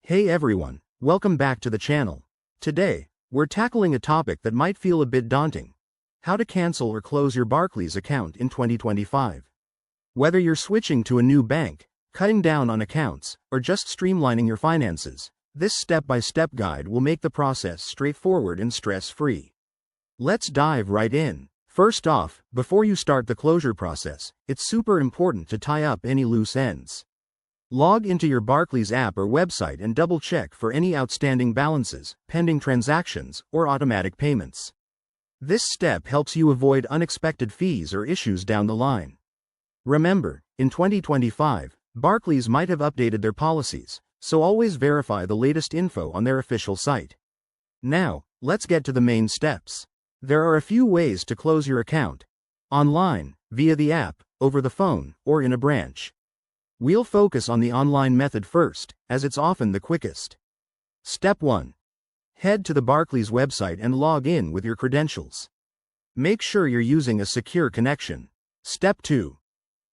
Hey everyone, welcome back to the channel. Today, we're tackling a topic that might feel a bit daunting: how to cancel or close your Barclays account in 2025. Whether you're switching to a new bank, cutting down on accounts, or just streamlining your finances, this step-by-step guide will make the process straightforward and stress-free. Let's dive right in. First off, before you start the closure process, it's super important to tie up any loose ends. Log into your Barclays app or website and double-check for any outstanding balances, pending transactions, or automatic payments. This step helps you avoid unexpected fees or issues down the line. Remember, in 2025, Barclays might have updated their policies, so always verify the latest info on their official site. Now, let's get to the main steps. There are a few ways to close your account: online, via the app, over the phone, or in a branch. We'll focus on the online method first, as it's often the quickest. Step 1. Head to the Barclays website and log in with your credentials. Make sure you're using a secure connection. Step 2.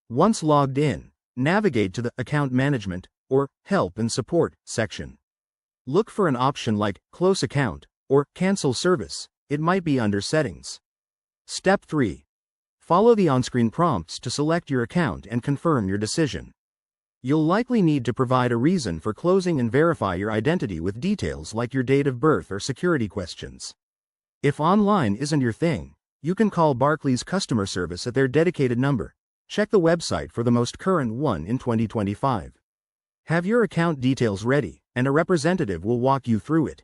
Once logged in, navigate to the Account Management, or Help and Support section. Look for an option like Close Account or Cancel Service. It might be under Settings. Step 3. Follow the on-screen prompts to select your account and confirm your decision. You'll likely need to provide a reason for closing and verify your identity with details like your date of birth or security questions. If online isn't your thing, you can call Barclays customer service at their dedicated number. Check the website for the most current one in 2025. Have your account details ready, and a representative will walk you through it.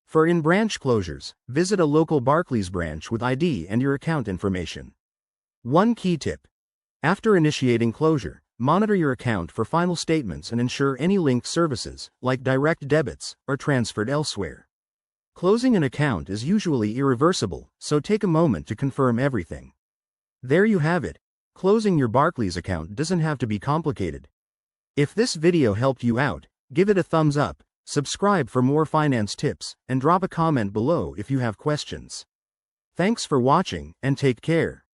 For in-branch closures, visit a local Barclays branch with ID and your account information. One key tip: after initiating closure, monitor your account for final statements and ensure any linked services, like direct debits, are transferred elsewhere. Closing an account is usually irreversible, so take a moment to confirm everything. There you have it. Closing your Barclays account doesn't have to be complicated. If this video helped you out, give it a thumbs up, subscribe for more finance tips, and drop a comment below if you have questions. Thanks for watching, and take care.